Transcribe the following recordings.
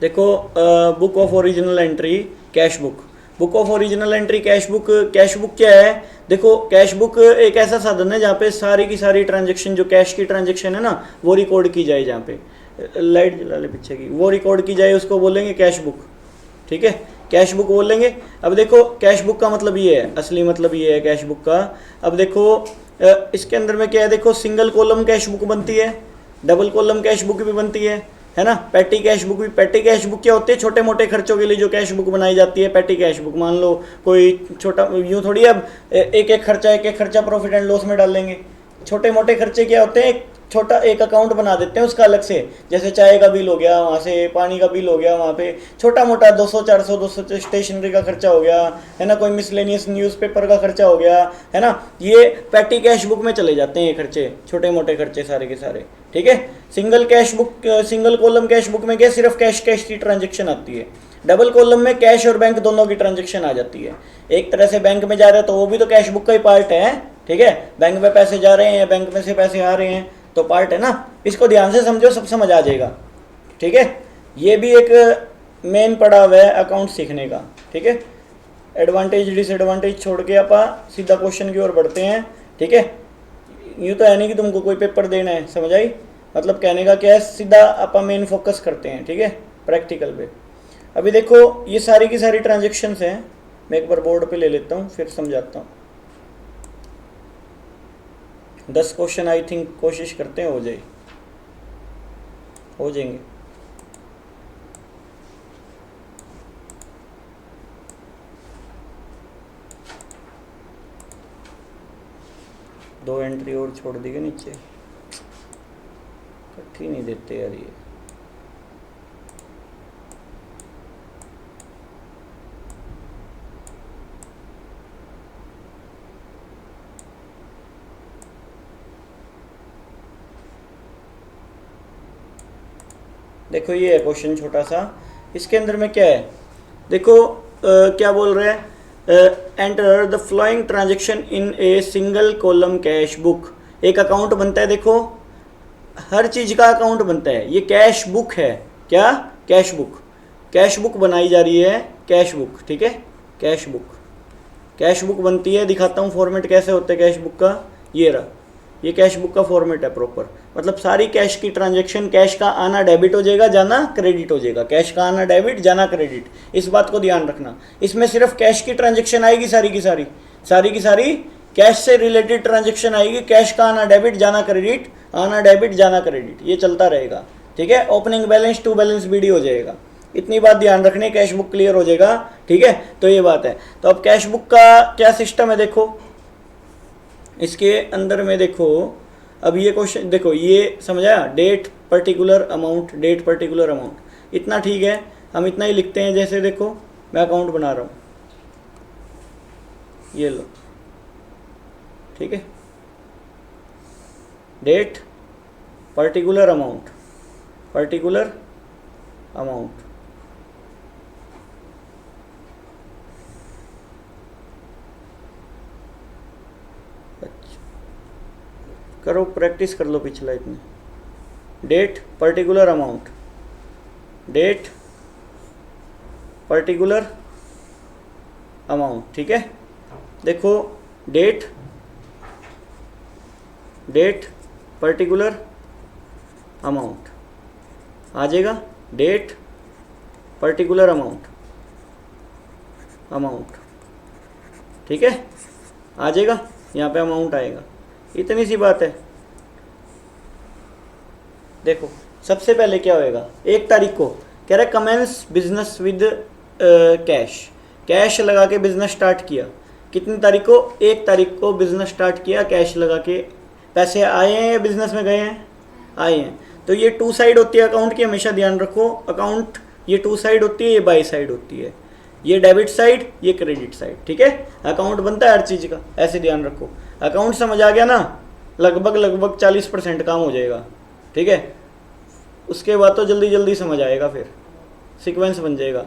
देखो book of original entry cash book, book of original entry cash book, cash book क्या है? देखो cash book एक ऐसा साधन है जहाँ पे सारी की सारी ट्रांजेक्शन, जो कैश की ट्रांजेक्शन है ना, वो रिकॉर्ड की जाए, जहाँ पे लाइट जला ले पीछे की, वो रिकॉर्ड की जाए, उसको बोलेंगे कैश बुक। ठीक है, कैश बुक बोलेंगे। अब देखो कैश बुक का मतलब ये है, असली मतलब ये है कैश बुक का। अब देखो इसके अंदर में क्या है, देखो सिंगल कॉलम कैश बुक बनती है, डबल कॉलम कैश बुक भी बनती है ना, पैटी कैश बुक भी। पैटी कैश बुक क्या होती है? छोटे मोटे खर्चों के लिए जो कैश बुक बनाई जाती है, पैटी कैश बुक। मान लो कोई छोटा, यूँ थोड़ी अब एक एक खर्चा प्रॉफिट एंड लॉस में डाल लेंगे। छोटे मोटे खर्चे क्या होते हैं, एक छोटा एक अकाउंट बना देते हैं उसका अलग से, जैसे चाय का बिल हो गया, वहाँ से पानी का बिल हो गया, वहाँ पे छोटा मोटा 200 स्टेशनरी का खर्चा हो गया, है ना, कोई मिसलेनियस न्यूज़पेपर का खर्चा हो गया, है ना, ये पैटी कैश बुक में चले जाते हैं ये खर्चे, छोटे मोटे खर्चे सारे के सारे। ठीक है, single cash book, single column cash book में क्या, सिर्फ कैश की ट्रांजेक्शन आती है। डबल कॉलम में कैश और बैंक दोनों की ट्रांजेक्शन आ जाती है। एक तरह से बैंक में जा रहे हैं तो वो भी तो कैश बुक का ही पार्ट है। ठीक है, बैंक में पैसे जा रहे हैं, बैंक में से पैसे आ रहे हैं, तो पार्ट है ना। इसको ध्यान से समझो, सब समझ आ जाएगा। ठीक है, ये भी एक मेन पड़ाव है अकाउंट सीखने का। ठीक है, एडवांटेज डिसएडवांटेज छोड़ के आप सीधा क्वेश्चन की ओर बढ़ते हैं। ठीक है, यूँ तो है नहीं कि तुमको कोई पेपर देना है, समझ आई? मतलब कहने का क्या है, सीधा आप मेन फोकस करते हैं। ठीक है, प्रैक्टिकल पे। अभी देखो ये सारी की सारी ट्रांजेक्शन्स हैं, मैं एक बार बोर्ड पे ले लेता हूँ फिर समझाता हूँ। 10 क्वेश्चन आई थिंक कोशिश करते हैं हो जाएंगे। दो एंट्री और छोड़ दी गई नीचे, इकट्ठी नहीं देते यार ये। देखो ये है क्वेश्चन छोटा सा, इसके अंदर में क्या है, देखो क्या बोल रहे हैं, enter the flowing transaction in a single column cash book. एक अकाउंट बनता है, देखो हर चीज़ का अकाउंट बनता है, ये कैश बुक है। क्या? Cash book. कैश बुक बनाई जा रही है, कैश बुक। ठीक है, कैश बुक बनती है। दिखाता हूँ फॉर्मेट कैसे होता है कैश बुक का। ये रहा, ये कैश बुक का फॉर्मेट है प्रॉपर। मतलब सारी कैश की ट्रांजेक्शन, कैश का आना डेबिट हो जाएगा, जाना क्रेडिट हो जाएगा। कैश का आना डेबिट, जाना क्रेडिट, इस बात को ध्यान रखना। इसमें सिर्फ कैश की ट्रांजेक्शन आएगी, सारी की सारी कैश से रिलेटेड ट्रांजेक्शन आएगी। कैश का आना डेबिट, जाना क्रेडिट, आना डेबिट, जाना क्रेडिट, ये चलता रहेगा। ठीक है, opening balance to balance BD हो जाएगा। इतनी बात ध्यान रखनी, कैश बुक क्लियर हो जाएगा। ठीक है, तो ये बात है। तो अब कैश बुक का क्या सिस्टम है, देखो इसके अंदर में देखो। अब ये क्वेश्चन देखो, ये समझाया, date particular amount, date particular amount, इतना ठीक है, हम इतना ही लिखते हैं। जैसे देखो मैं अकाउंट बना रहा हूँ, ये लो। ठीक है, डेट पर्टिकुलर अमाउंट, करो प्रैक्टिस कर लो पिछला इतने। Date particular amount, date particular amount. ठीक है, देखो डेट पर्टिकुलर अमाउंट आ जाएगा। डेट पर्टिकुलर अमाउंट, ठीक है, आ जाएगा, यहाँ पे अमाउंट आएगा। इतनी सी बात है। देखो सबसे पहले क्या होएगा, 1 तारीख को कह रहा है कमेंस बिजनेस विद कैश लगा के बिजनेस स्टार्ट किया। कितनी तारीख को? 1 तारीख को बिजनेस स्टार्ट किया, कैश लगा के। पैसे आए हैं या बिजनेस में गए हैं? आए हैं। तो ये 2 साइड होती है अकाउंट की, हमेशा ध्यान रखो। अकाउंट ये 2 साइड होती है, ये बाई साइड होती है। ये डेबिट साइड, ये क्रेडिट साइड। ठीक है, अकाउंट बनता है हर चीज़ का, ऐसे ध्यान रखो। अकाउंट समझ आ गया ना, लगभग 40% काम हो जाएगा। ठीक है, उसके बाद तो जल्दी समझ आएगा, फिर सीक्वेंस बन जाएगा।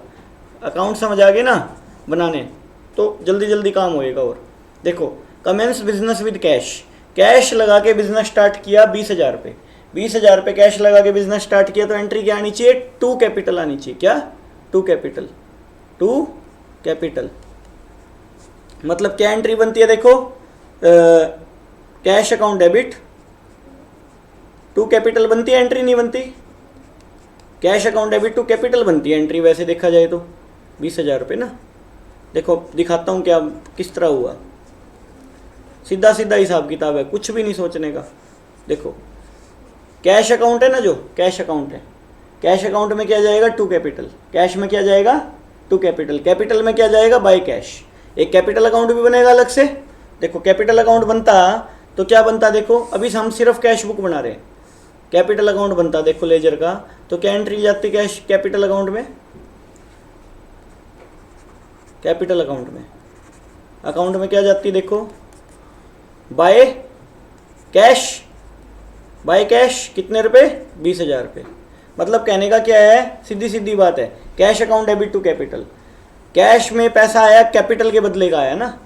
अकाउंट समझ आ गए ना बनाने, तो जल्दी काम होएगा। और देखो कमेंस बिजनेस विद कैश लगा के बिजनेस स्टार्ट किया 20,000 पे। 20,000 रुपये कैश लगा के बिजनेस स्टार्ट किया तो एंट्री क्या आनी चाहिए, टू कैपिटल आनी चाहिए। क्या, टू कैपिटल। टू कैपिटल मतलब क्या एंट्री बनती है, देखो cash account debit, to capital बनती है एंट्री, नहीं बनती। Cash account debit to capital बनती है एंट्री वैसे देखा जाए तो। 20,000 रुपये ना, देखो दिखाता हूँ क्या किस तरह हुआ, सीधा सीधा हिसाब किताब है, कुछ भी नहीं सोचने का। देखो कैश अकाउंट है ना, जो कैश अकाउंट है, कैश अकाउंट में क्या जाएगा, टू कैपिटल। कैश में क्या जाएगा, टू कैपिटल। कैपिटल में क्या जाएगा, बाय कैश। एक कैपिटल अकाउंट भी बनेगा अलग से। देखो कैपिटल अकाउंट बनता तो क्या बनता, देखो अभी हम सिर्फ कैश बुक बना रहे हैं, कैपिटल अकाउंट बनता देखो लेजर का, तो क्या एंट्री जाती कैश कैपिटल अकाउंट में, कैपिटल अकाउंट में क्या जाती, देखो बाय कैश। बाय कैश कितने रुपए, 20,000 रुपये। मतलब कहने का क्या है, सीधी सीधी बात है, cash account debit to capital. कैश में पैसा आया, कैपिटल के बदले का आया ना,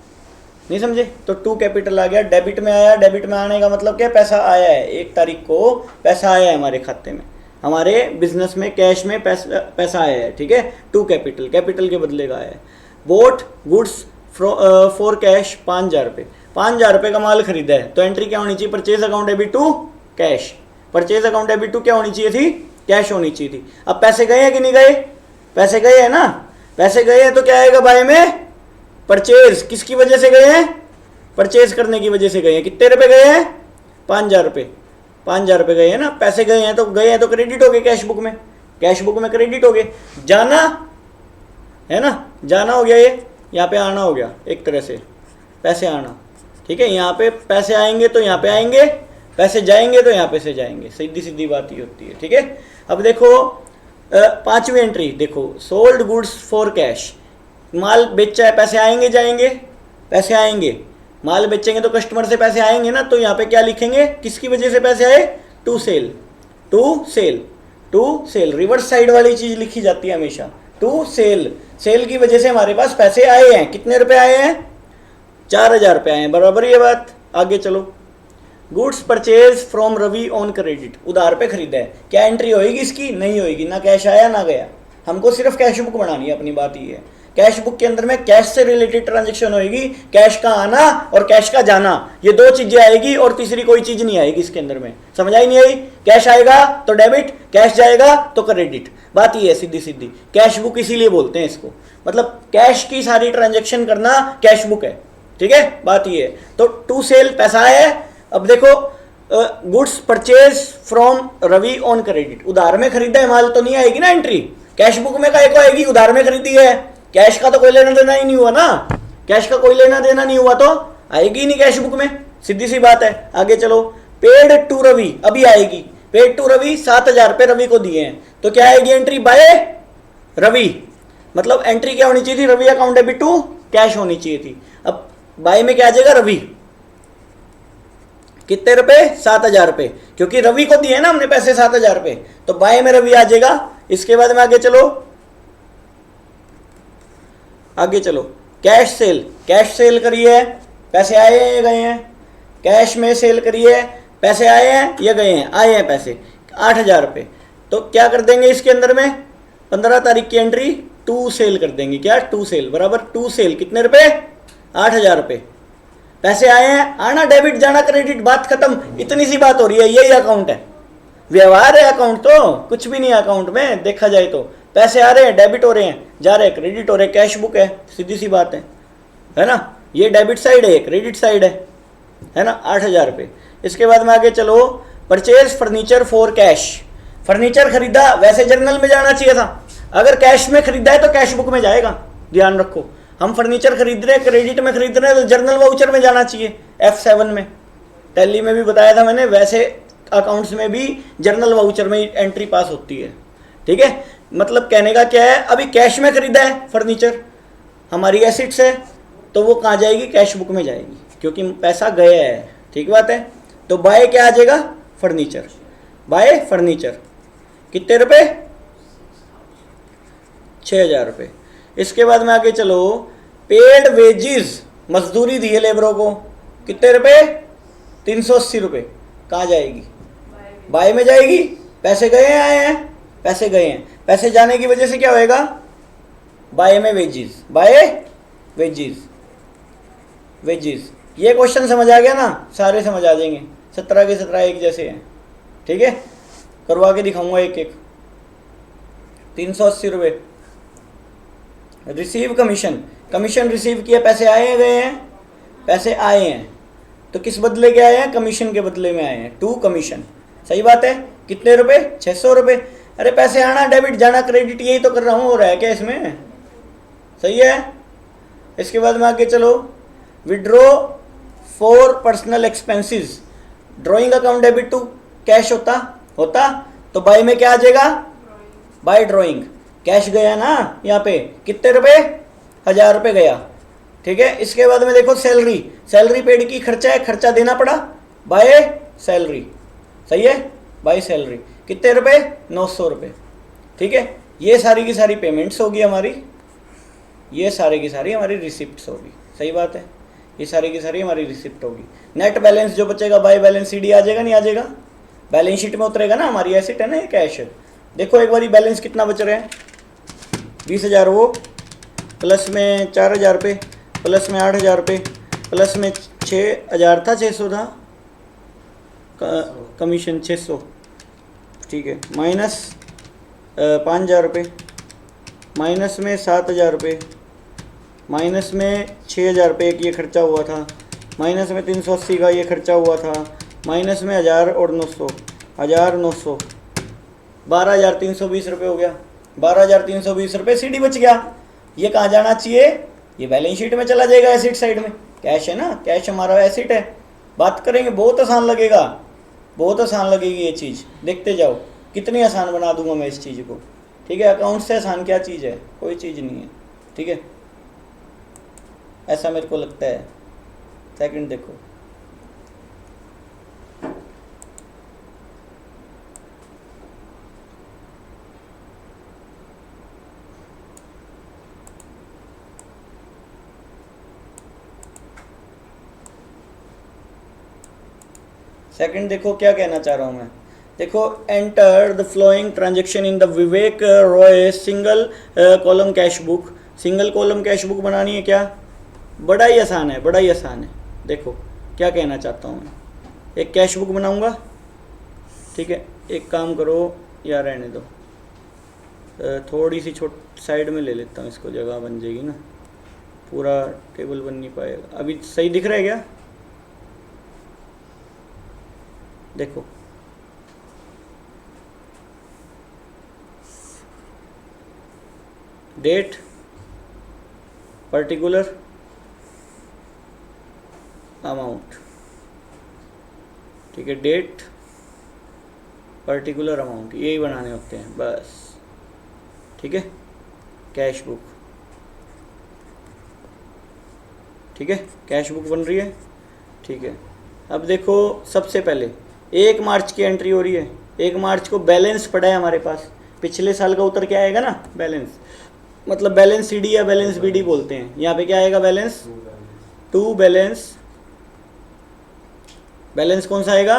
नहीं समझे, तो टू कैपिटल आ गया। डेबिट में आया, डेबिट में आने का मतलब क्या, पैसा आया है, 1 तारीख को पैसा आया है हमारे खाते में, हमारे बिजनेस में कैश में पैसा आया है, ठीक है। टू कैपिटल, कैपिटल के बदले का आया है। बोट गुड्स फॉर कैश 5,000 रुपये, 5,000 रुपये का माल खरीदा है तो एंट्री क्या होनी चाहिए, purchase account debit to cash. Purchase account debit to क्या होनी चाहिए थी, कैश होनी चाहिए थी। अब पैसे गए हैं कि नहीं गए, पैसे गए हैं ना, पैसे गए हैं तो क्या आएगा बाय में, परचेज। किसकी वजह से गए हैं, परचेज करने की वजह से गए हैं। कितने रुपए गए हैं, 5,000 रुपये। 5,000 रुपये गए हैं ना, पैसे गए हैं तो क्रेडिट हो गए कैश बुक में, कैश बुक में क्रेडिट हो गए। जाना है ना, जाना हो गया, ये यहाँ पे आना हो गया, एक तरह से पैसे आना, ठीक है। यहाँ पे पैसे आएंगे तो यहाँ पे आएंगे, पैसे जाएंगे तो यहाँ पे से जाएंगे, सीधी सीधी बात ही होती है, ठीक है। अब देखो 5वीं एंट्री देखो, सोल्ड गुड्स फॉर कैश, माल बेचा है, पैसे आएंगे जाएंगे, पैसे आएंगे, माल बेचेंगे तो कस्टमर से पैसे आएंगे ना, तो यहाँ पे क्या लिखेंगे, किसकी वजह से पैसे आए, to sale. To sale, to sale reverse side वाली चीज लिखी जाती है हमेशा, टू सेल। सेल की वजह से हमारे पास पैसे आए हैं, कितने रुपए आए हैं, 4,000 रुपये आए हैं, बराबर ये बात। आगे चलो, goods purchase from Ravi on credit, उधार पे खरीदा है, क्या एंट्री होएगी इसकी, नहीं होएगी, ना कैश आया ना गया, हमको सिर्फ कैश बुक बनानी है, अपनी बात ये है। कैश बुक के अंदर में कैश से रिलेटेड ट्रांजैक्शन होएगी, कैश का आना और कैश का जाना, ये 2 चीजें आएगी और तीसरी कोई चीज नहीं आएगी इसके अंदर में, समझ आई नहीं आई। कैश आएगा तो डेबिट, कैश जाएगा तो क्रेडिट, बात ये है सीधी सीधी। कैश बुक इसीलिए बोलते हैं इसको, मतलब कैश की सारी ट्रांजैक्शन करना कैश बुक है, ठीक है, बात ये है। तो टू सेल पैसा है। अब देखो goods purchase from Ravi on credit, उधार में खरीदा है माल तो नहीं आएगी ना एंट्री, कैश बुक में काहे को आएगी, उधार में खरीदी है, कैश का तो कोई लेना देना ही नहीं हुआ ना, कैश का कोई लेना देना नहीं हुआ तो आएगी ही नहीं कैश बुक में, सीधी सी बात है। आगे चलो, पेड टू रवि, अभी आएगी, पेड टू रवि 7,000 रुपये रवि को दिए हैं, तो क्या आएगी एंट्री, बाय रवि। मतलब एंट्री क्या होनी चाहिए थी, Ravi account debit to cash होनी चाहिए थी। अब बाय में क्या आ जाएगा, रवि, कितने रुपए, 7,000 रुपये, क्योंकि रवि को दिए ना हमने पैसे 7,000 रुपये, तो बाय में रवि आ जाएगा। इसके बाद में आगे चलो, आगे चलो, कैश सेल, कैश सेल करी है, पैसे आए हैं ये गए हैं, कैश में सेल करी है, पैसे आए हैं ये गए हैं, आए हैं पैसे 8,000 रुपये, तो क्या कर देंगे इसके अंदर में, 15 तारीख की एंट्री टू सेल कर देंगे, क्या, टू सेल बराबर टू सेल, कितने रुपए, 8,000 रुपये, पैसे आए हैं, आना डेबिट जाना क्रेडिट, बात खत्म, इतनी सी बात हो रही है, यही अकाउंट है, व्यवहार है अकाउंट, तो कुछ भी नहीं है अकाउंट में देखा जाए तो, पैसे आ रहे हैं डेबिट हो रहे हैं, जा रहे हैं क्रेडिट हो रहे हैं, कैश बुक है, सीधी सी बात है ना, ये डेबिट साइड है, ये क्रेडिट साइड है ना, 8,000 रुपये। इसके बाद में आगे चलो, purchase furniture for cash, furniture खरीदा, वैसे जर्नल में जाना चाहिए था, अगर कैश में खरीदा है तो कैश बुक में जाएगा, ध्यान रखो। हम फर्नीचर खरीद रहे हैं, क्रेडिट में खरीद रहे हैं तो जर्नल वाउचर में जाना चाहिए, F7 में, टैली में भी बताया था मैंने, वैसे अकाउंट्स में भी जर्नल वाउचर में एंट्री पास होती है, ठीक है। मतलब कहने का क्या है, अभी कैश में खरीदा है फर्नीचर, हमारी एसेट्स है, तो वो कहाँ जाएगी, कैश बुक में जाएगी, क्योंकि पैसा गया है, ठीक बात है। तो बाय क्या आ जाएगा, फर्नीचर, बाय फर्नीचर, कितने रुपए, 6,000 रुपये। इसके बाद में आगे चलो, पेड वेजिज, मजदूरी दी है लेबरों को, कितने रुपए, 380 रुपये, कहाँ जाएगी, बाय में जाएगी, पैसे गए हैं आए हैं, पैसे गए हैं, पैसे जाने की वजह से क्या होएगा, बाय में वेजिज, बाय वेजिज, वेजिज। ये क्वेश्चन समझ आ गया ना, सारे समझ आ जाएंगे, 17 के 17 एक जैसे हैं, ठीक है। करवा के दिखाऊंगा एक एक। 380 रुपये रिसीव कमीशन, कमीशन रिसीव किया, पैसे आए गए हैं, पैसे आए हैं, तो किस बदले के आए हैं, कमीशन के बदले में आए हैं, टू कमीशन। सही बात है, कितने रुपए, 600 रुपये। अरे पैसे आना डेबिट, जाना क्रेडिट, यही तो कर रहा हूँ, हो रहा है क्या इसमें, सही है। इसके बाद में आगे चलो, withdraw for personal expenses, drawing account debit to cash होता तो बाय में क्या आ जाएगा, बाय ड्रॉइंग, कैश गया ना यहाँ पे, कितने रुपए, 1000 रुपये गया, ठीक है। इसके बाद में देखो सैलरी, सैलरी पेड की, खर्चा है, खर्चा देना पड़ा, बाय सैलरी, सही है, बाय सैलरी, कितने रुपए, 900 रुपये, ठीक है। ये सारी की सारी पेमेंट्स होगी हमारी, ये सारी की सारी हमारी रिसिप्ट्स होगी, सही बात है, ये सारी की सारी हमारी रिसिप्ट होगी। नेट बैलेंस जो बचेगा बाय बैलेंस सीडी आ जाएगा, नहीं आ जाएगा, बैलेंस शीट में उतरेगा ना, हमारी एसेट है ना ये कैश। देखो एक बारी बैलेंस कितना बच रहा है, 20,000 वो, प्लस में 4,000 रुपये, प्लस में 8,000 रुपये, प्लस में 6,000 था, 600 था कमीशन, 600, ठीक है, माइनस 5,000 रुपये, माइनस में 7,000 रुपये, माइनस में 6,000 रुपये एक ये खर्चा हुआ था, माइनस में 380 का ये खर्चा हुआ था, माइनस में 1,000 और 900, 1,900, 12,320 रुपये हो गया, 12,320 रुपये सीडी बच गया। ये कहाँ जाना चाहिए, ये बैलेंस शीट में चला जाएगा, एसिड साइड में, कैश है ना, कैश हमारा एसिड है। बात करेंगे, बहुत आसान लगेगा, बहुत आसान लगेगी ये चीज़, देखते जाओ कितनी आसान बना दूंगा मैं इस चीज़ को, ठीक है। अकाउंट से आसान क्या चीज़ है, कोई चीज़ नहीं है, ठीक है, ऐसा मेरे को लगता है। सेकंड देखो, सेकंड देखो क्या कहना चाह रहा हूँ मैं, देखो enter the flowing transaction in the Vivek Roy single column cash book. Single column cash book बनानी है क्या, बड़ा ही आसान है, बड़ा ही आसान है। देखो क्या कहना चाहता हूँ मैं, एक कैश बुक बनाऊंगा, ठीक है। एक काम करो यार, रहने दो, थोड़ी सी छोट साइड में ले लेता हूँ इसको, जगह बन जाएगी ना, पूरा टेबल बन नहीं पाएगा। अभी सही दिख रहा है क्या, देखो डेट, पर्टिकुलर अमाउंट, ठीक है, डेट पर्टिकुलर अमाउंट, यही बनाने होते हैं बस, ठीक है। कैश बुक, ठीक है, कैश बुक बन रही है, ठीक है। अब देखो सबसे पहले 1 मार्च की एंट्री हो रही है, 1 मार्च को बैलेंस पड़ा है हमारे पास, पिछले साल का उतर के आएगा ना बैलेंस, मतलब बैलेंस सीडी या बैलेंस बीडी बोलते हैं। यहाँ पे क्या आएगा, बैलेंस टू बैलेंस, बैलेंस कौन सा आएगा,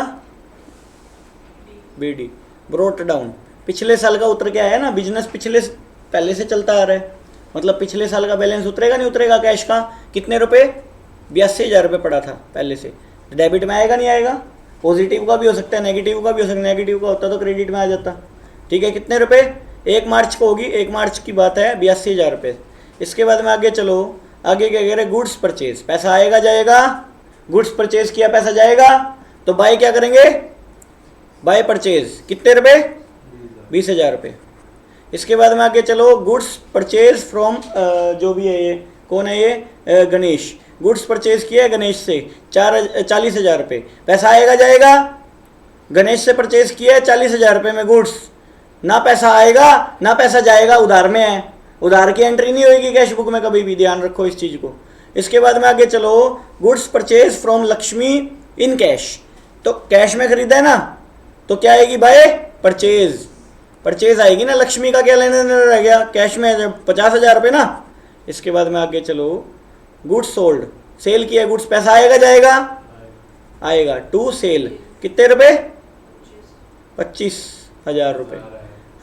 बीडी, ब्रोट डाउन, पिछले साल का उतर के आया ना, बिजनेस पिछले पहले से चलता आ रहा है, मतलब पिछले साल का बैलेंस उतरेगा नहीं उतरेगा कैश का, कितने रुपए, 82,000 रुपये पड़ा था पहले से, डेबिट में आएगा नहीं आएगा, पॉजिटिव का भी हो सकता है, नेगेटिव का भी हो सकता है, नेगेटिव का होता तो क्रेडिट में आ जाता, ठीक है। कितने रुपए, 1 मार्च को होगी, 1 मार्च की बात है, 82,000 रुपये। इसके बाद में आगे चलो, आगे क्या कह रहे, गुड्स परचेज, पैसा आएगा जाएगा, गुड्स परचेज किया पैसा जाएगा, तो बाय क्या करेंगे, बाय परचेज, कितने रुपए, 20,000 रुपये। इसके बाद में आगे चलो, गुड्स परचेज फ्रॉम, जो भी है ये कौन है ये, गणेश, गुड्स परचेज किया है गणेश से 40,000 रुपये, पैसा आएगा जाएगा, गणेश से परचेज किया है 40,000 रुपये में गुड्स, ना पैसा आएगा ना पैसा जाएगा, उधार में है, उधार की एंट्री नहीं होगी कैश बुक में कभी भी, ध्यान रखो इस चीज़ को। इसके बाद में आगे चलो, goods purchase from Lakshmi in cash, तो कैश में खरीदा है ना, तो क्या आएगी, बाय परचेज, परचेज आएगी ना, लक्ष्मी का क्या लेना देना रह गया, कैश में 50,000 रुपये ना। इसके बाद में आगे चलो, गुड्स सोल्ड, सेल किया गुड्स, पैसा आएगा जाएगा, आएगा, टू सेल, कितने रुपए, 25,000 रुपये,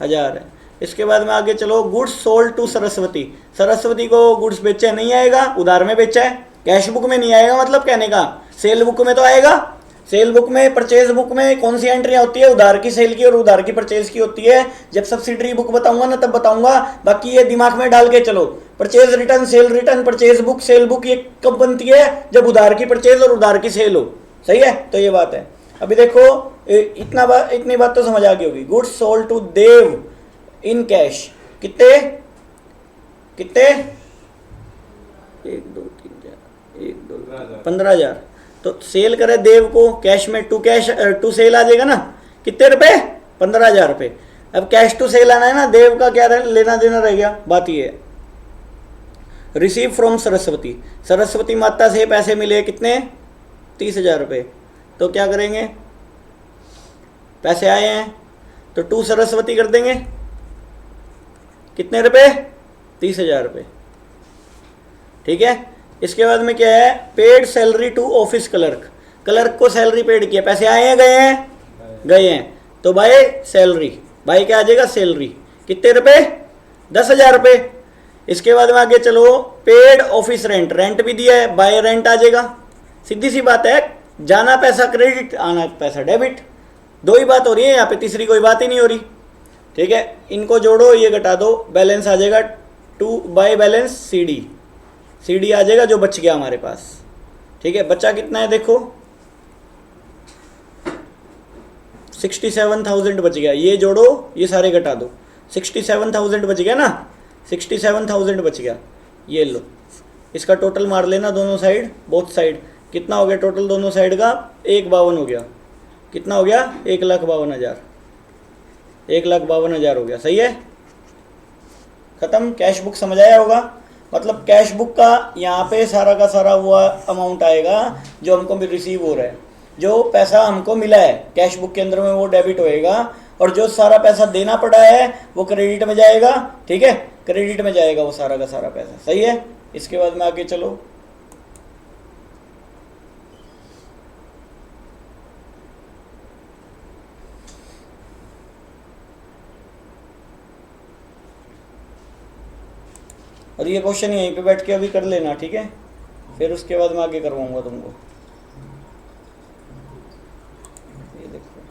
1000 है। इसके बाद में आगे चलो, goods sold to Saraswati. Saraswati को गुड्स बेचे नहीं आएगा, उधार में बेचा है, कैश बुक में नहीं आएगा, मतलब कहने का सेल बुक में तो आएगा। सेल बुक में, परचेज बुक में कौन सी एंट्रियां होती है? उधार की सेल की और उधार की परचेज की होती है। जब सब्सिडरी बुक बताऊंगा ना तब बताऊंगा, बाकी ये दिमाग में डाल के चलो। Purchase return, cell return, purchase book, cell book ये कब बनती है? जब उधार की परचेज और उधार की सेल हो। सही है, तो ये बात है। अभी देखो, इतनी बात तो समझ आ गई होगी। Goods sold to Dev in cash, कितने कितने? 1 2 3 4 1 2 15,000। तो सेल करे देव को कैश में, टू सेल आ जाएगा ना, कितने रुपए? 15,000 रुपये। अब कैश टू सेल आना है ना, देव का क्या लेना देना रह गया? बात ये है। रिसीव फ्रॉम सरस्वती, सरस्वती माता से पैसे मिले कितने? 30,000 रुपये। तो क्या करेंगे? पैसे आए हैं तो टू सरस्वती कर देंगे, कितने रुपए? 30,000 रुपये। ठीक है। इसके बाद में क्या है? Paid salary to office clerk, clerk को सैलरी पेड किया, पैसे आए हैं गए हैं? गए हैं। तो बाय सैलरी, बाय क्या आ जाएगा? सैलरी, कितने रुपए? 10,000 रुपये। इसके बाद में आगे चलो, पेड ऑफिस रेंट, रेंट भी दिया है, बाय रेंट आ जाएगा। सीधी सी बात है, जाना पैसा क्रेडिट, आना पैसा डेबिट, दो ही बात हो रही है यहाँ पे, तीसरी कोई बात ही नहीं हो रही। ठीक है, इनको जोड़ो, ये घटा दो, बैलेंस आ जाएगा 2 बाय बैलेंस CD आ जाएगा जो बच गया हमारे पास। ठीक है, बचा कितना है देखो, 67,000 बच गया। ये जोड़ो, ये सारे घटा दो, 67,000 बच गया ना, 67,000 बच गया। ये लो, इसका टोटल मार लेना दोनों साइड, बोथ साइड। कितना हो गया टोटल दोनों साइड का? 1,52 हो गया। कितना हो गया? 1,52,000, 1,52,000 हो गया। सही है, खत्म। कैश बुक समझ आया होगा? मतलब कैश बुक का यहाँ पे सारा का सारा वो अमाउंट आएगा जो हमको भी रिसीव हो रहा है, जो पैसा हमको मिला है कैश बुक के अंदर में वो डेबिट होएगा, और जो सारा पैसा देना पड़ा है वो क्रेडिट में जाएगा। ठीक है, क्रेडिट में जाएगा वो सारा का सारा पैसा। सही है। इसके बाद में आगे चलो, और ये क्वेश्चन यहीं पे बैठ के अभी कर लेना। ठीक है, फिर उसके बाद मैं आगे करवाऊंगा तुमको। ये देखो,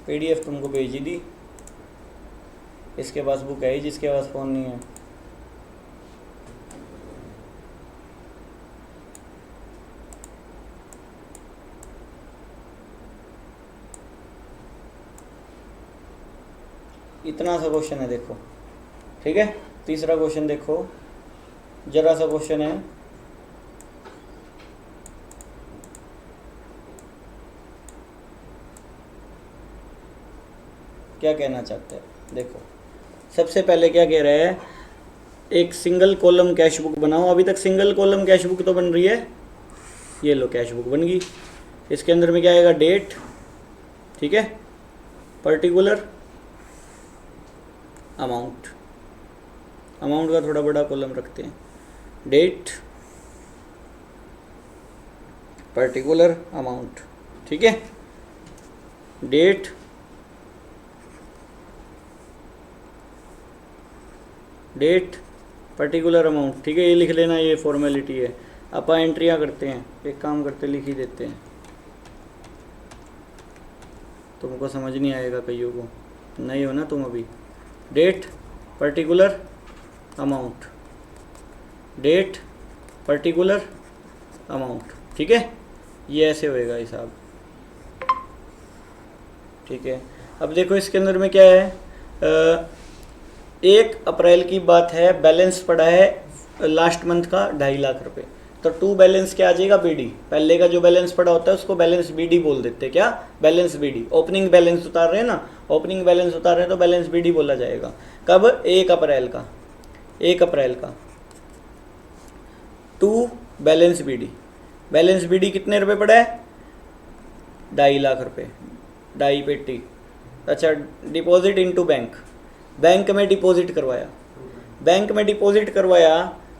PDF तुमको भेज ही दी। इसके पास बुक है, जिसके पास फ़ोन नहीं है। इतना सा क्वेश्चन है देखो। ठीक है, तीसरा क्वेश्चन देखो, जरा सा क्वेश्चन है। क्या कहना चाहते हैं देखो, सबसे पहले क्या कह रहा है, एक सिंगल कॉलम कैश बुक बनाओ। अभी तक सिंगल कॉलम कैश बुक तो बन रही है, ये लो कैश बुक बन गई। इसके अंदर में क्या आएगा? डेट। ठीक है, पर्टिकुलर, अमाउंट। अमाउंट का थोड़ा बड़ा कॉलम रखते हैं, डेट, पर्टिकुलर, अमाउंट। ठीक है, डेट, डेट, पर्टिकुलर, अमाउंट। ठीक है, ये लिख लेना, ये फॉर्मेलिटी है। अपन एंट्रियाँ करते हैं, एक काम करते लिख ही देते हैं, तुमको समझ नहीं आएगा कईयों को, नहीं हो ना तुम अभी। Date, particular, amount, date, particular, amount. ठीक है, ये ऐसे होएगा हिसाब। ठीक है, अब देखो इसके अंदर में क्या है, 1 अप्रैल की बात है, बैलेंस पड़ा है लास्ट मंथ का 2.5 लाख रुपए। तो टू बैलेंस क्या आ जाएगा? BD। पहले का जो बैलेंस पड़ा होता है उसको बैलेंस BD बोल देते हैं। क्या? Balance BD। ओपनिंग बैलेंस उतार रहे हैं ना, ओपनिंग बैलेंस उतार रहे हैं तो बैलेंस BD बोला जाएगा। कब? 1 अप्रैल का, 1 अप्रैल का। To balance BD, balance BD कितने रुपए पड़ा है? 2.5 लाख रुपए, 2.5 पेटी। अच्छा, डिपॉजिट इनटू बैंक, बैंक में डिपॉजिट करवाया, बैंक में डिपॉजिट करवाया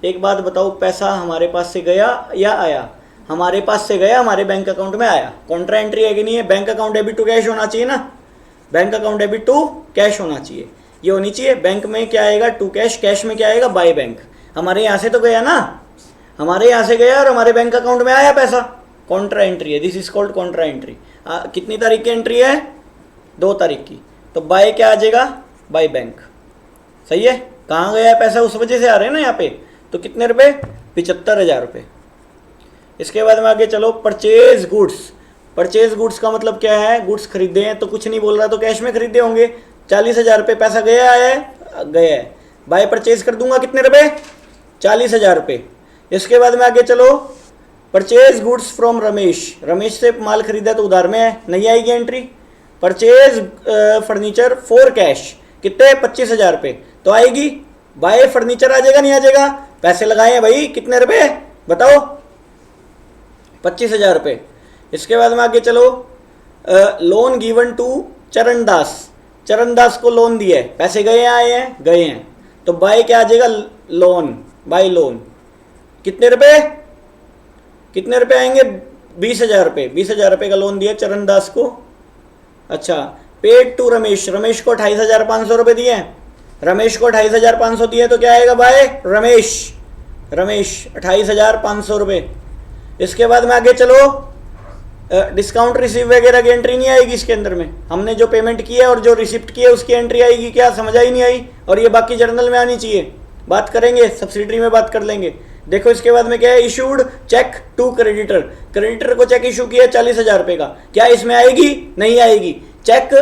एक बात बताओ, पैसा हमारे पास से गया या आया? हमारे पास से गया, हमारे बैंक अकाउंट में आया। कॉन्ट्रा एंट्री है कि नहीं है? Bank account debit to cash होना चाहिए ना, bank account debit to cash होना चाहिए, ये होनी चाहिए। बैंक में क्या आएगा? टू कैश, कैश में क्या आएगा? By bank. हमारे यहाँ से तो गया ना, हमारे यहाँ से गया और हमारे बैंक अकाउंट में आया पैसा, कॉन्ट्रा एंट्री है, this is called Contra entry. कितनी तारीख की एंट्री है? 2 तारीख की। तो बाय क्या आ जाएगा? By bank. सही है। कहाँ गया है पैसा, उस वजह से आ रहे हैं ना यहाँ पे। तो कितने रुपए? 75,000 रुपये। इसके बाद में आगे चलो, परचेज गुड्स। परचेज गुड्स का मतलब क्या है? गुड्स खरीदे हैं, तो कुछ नहीं बोल रहा, तो कैश में खरीदे होंगे। 40,000 रुपये पैसा गया है, गया है। बाय परचेज कर दूंगा कितने रुपए? 40,000 रुपये। इसके बाद में आगे चलो, purchase goods from Ramesh. Ramesh से माल खरीदा तो उधार में है, नहीं आएगी entry. Purchase furniture for cash, कितने? 25,000 रुपये, तो आएगी। बाय फर्नीचर आ जाएगा, नहीं आ जाएगा? पैसे लगाए हैं भाई, कितने रुपए बताओ? 25,000 रुपये। इसके बाद में आगे चलो, लोन गिवन टू चरण दास। चरण दास को लोन दिया है, पैसे गए आए हैं? गए हैं। तो बाय क्या आ जाएगा? Loan, bye loan. कितने रुपए? कितने रुपए आएंगे? 20,000 रुपये। 20,000 रुपये का लोन दिया चरण दास को। अच्छा, पेड टू रमेश। रमेश को 28,500 रुपये दिए हैं। रमेश को 28,500 दिए, तो क्या आएगा? बाय रमेश। रमेश 28,500 रुपये। इसके बाद में आगे चलो, डिस्काउंट रिसीव वगैरह की एंट्री नहीं आएगी इसके अंदर में। हमने जो पेमेंट की है और जो रिसिप्ट की है उसकी एंट्री आएगी क्या? समझ आई नहीं आई? और ये बाकी जर्नल में आनी चाहिए। बात करेंगे, सब्सिडरी में बात कर लेंगे। देखो इसके बाद में क्या है? Issued cheque to creditor. Creditor को चेक इशू किया 40,000 रुपये का, क्या इसमें आएगी? नहीं आएगी। चेक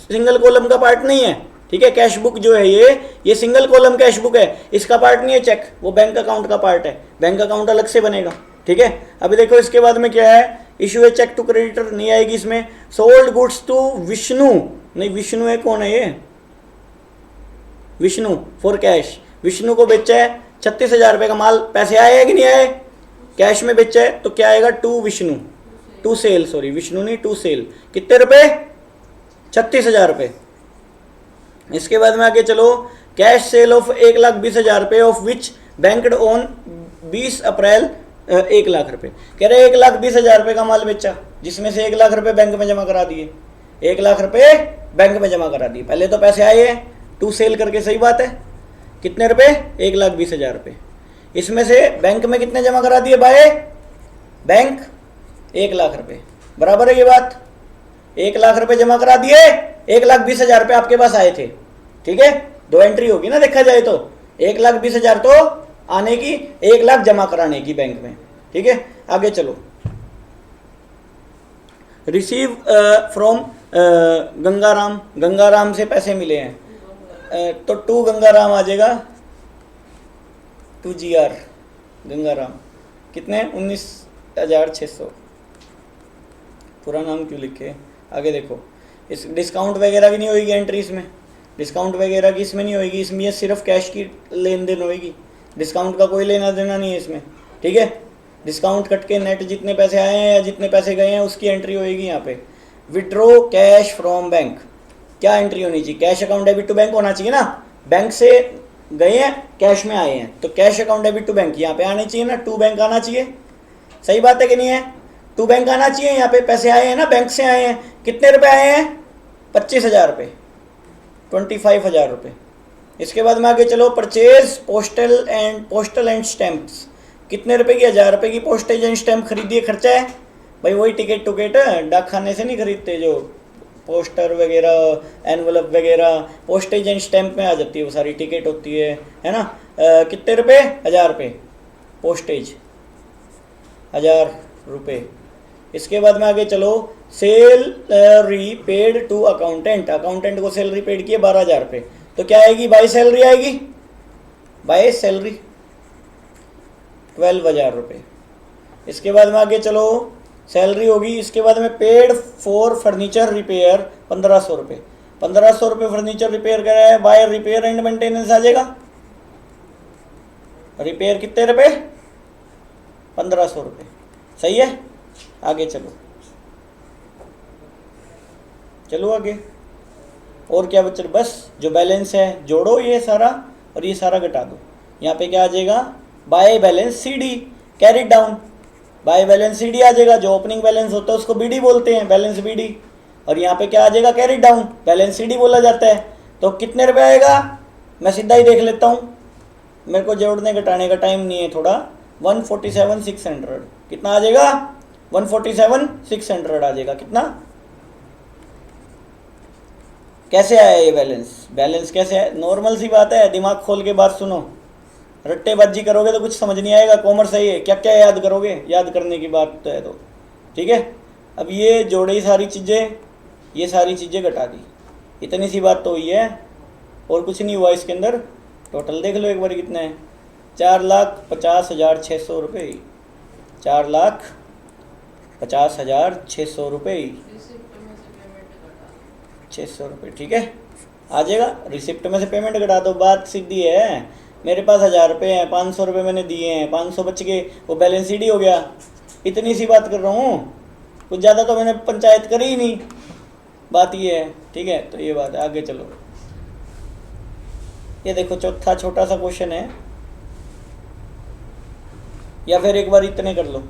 सिंगल कॉलम का पार्ट नहीं है, ठीक है। कैश बुक जो है ये सिंगल कॉलम कैश बुक है, इसका पार्ट नहीं है चेक, वो बैंक अकाउंट का पार्ट है। बैंक अकाउंट अलग से बनेगा, ठीक है। अभी देखो इसके बाद में क्या है? Issue a cheque to creditor, नहीं आएगी इसमें। सोल्ड गुड्स टू विष्णु, नहीं, विष्णु है, कौन है ये? Vishnu for cash. विष्णु को बेचा है 36,000 रुपये का माल, पैसे आए हैं कि नहीं आए? कैश में बेचा है, तो क्या आएगा? To Vishnu, to sale, sorry Vishnu नहीं, टू सेल। कितने रुपए? 36,000 रुपये। इसके बाद में आगे चलो, कैश सेल ऑफ 1,20,000 रुपये, ऑफ विच बैंक्ड ऑन 20 अप्रैल 1 लाख रुपये। कह रहे 1,20,000 रुपये का माल बेचा, जिसमें से 1 लाख रुपये बैंक में जमा करा दिए। 1 लाख रुपये बैंक में जमा करा दिए, पहले तो पैसे आए हैं टू सेल करके, सही बात है। कितने रुपए? 1,20,000 रुपये। इसमें से बैंक में कितने जमा करा दिए? बाय बैंक 1 लाख रुपये, बराबर है ये बात। 1 लाख रुपये जमा करा दिए, 1,20,000 रुपये आपके पास आए थे, ठीक है। 2 एंट्री होगी ना देखा जाए तो, 1,20,000 तो आने की, 1 लाख जमा कराने की बैंक में, ठीक है। आगे चलो, रिसीव फ्रॉम गंगाराम। गंगाराम से पैसे मिले हैं, तो टू गंगाराम आ जाएगा, 2GR गंगाराम। कितने? 19,600। पूरा नाम क्यों लिखे? आगे देखो, इस डिस्काउंट वगैरह की नहीं होगी एंट्री इसमें, डिस्काउंट वगैरह की इसमें नहीं होगी, इसमें सिर्फ कैश की लेन देन होगी, डिस्काउंट का कोई लेना देना नहीं है इसमें, ठीक है। डिस्काउंट कट के नेट जितने पैसे आए हैं या जितने पैसे गए हैं उसकी एंट्री होगी यहाँ पे। विड्रॉ कैश फ्रॉम बैंक, क्या एंट्री होनी चाहिए? Cash account debit to bank होना चाहिए ना। बैंक से गए हैं, कैश में आए हैं, तो cash account debit to bank यहाँ पे आने चाहिए ना, टू बैंक आना चाहिए। सही बात है कि नहीं है? टू बैंक आना चाहिए। यहाँ पे पैसे आए हैं ना, बैंक से आए हैं। कितने रुपए आए हैं? 25,000 रुपये, 25,000 रुपये। इसके बाद में आगे चलो, परचेज पोस्टल एंड स्टैंप्स। कितने रुपए की? 1,000 रुपये की पोस्टेज एंड स्टैंप खरीदिए, खर्चा है भाई, वही टिकट टुकेट डाक खाने से नहीं खरीदते, जो पोस्टर वगैरह, एनवलप वगैरह, पोस्टेज एंड स्टैंप में आ जाती है, वो सारी टिकट होती है ना। कितने रुपए? 1,000 रुपये पोस्टेज, 1,000 रुपये। इसके बाद में आगे चलो, salary paid to accountant. Accountant को सैलरी पेड की है 12,000 रुपये, तो क्या आएगी? बाय सैलरी आएगी, बाय सैलरी 12,000 रुपये। इसके बाद में आगे चलो, सैलरी होगी। इसके बाद में पेड फॉर फर्नीचर रिपेयर 1,500 रुपये। 1,500 रुपये फर्नीचर रिपेयर कर रहा है, बाय रिपेयर एंड मेंटेनेंस आ जाएगा। रिपेयर कितने रुपये? 1,500 रुपये, सही है। आगे चलो, चलो आगे। और क्या बच्चे? बस जो बैलेंस है जोड़ो ये सारा और ये सारा घटा दो, यहाँ पे क्या आ जाएगा, by balance C D carried down, by balance C D आ जाएगा, जो ओपनिंग बैलेंस होता है उसको बी डी बोलते हैं, बैलेंस बी डी, और यहाँ पे क्या आ जाएगा, carried down, balance C D बोला जाता है। तो कितने रुपए आएगा, मैं सीधा ही देख लेता हूँ, मेरे को जोड़ने घटाने का टाइम नहीं है थोड़ा, 147,600 कितना आ जाएगा, 147,600 आ जाएगा। कितना, कैसे आया ये बैलेंस, बैलेंस कैसे है, नॉर्मल सी बात है, दिमाग खोल के बात सुनो, रट्टेबाजी करोगे तो कुछ समझ नहीं आएगा, कॉमर्स है ये, क्या क्या याद करोगे, याद करने की बात है तो ठीक है। अब ये जोड़े सारी चीज़ें, ये सारी चीज़ें घटा दी, इतनी सी बात तो हुई है और कुछ नहीं हुआ इसके अंदर। टोटल देख लो एक बार कितना है, 4,50,600 रुपये, 4,50,600 रुपये, 600 रुपये, ठीक है आ जाएगा। रिसिप्ट में से पेमेंट घटा दो, बात सीधी है। मेरे पास 1,000 रुपये हैं, 500 रुपये मैंने दिए हैं, 500 बच गए, वो बैलेंस सी डी हो गया, इतनी सी बात कर रहा हूँ, कुछ ज़्यादा तो मैंने पंचायत करी ही नहीं, बात ये है, ठीक है। तो ये बात है, आगे चलो, ये देखो चौथा छोटा सा क्वेश्चन है, या फिर एक बार इतने कर लो।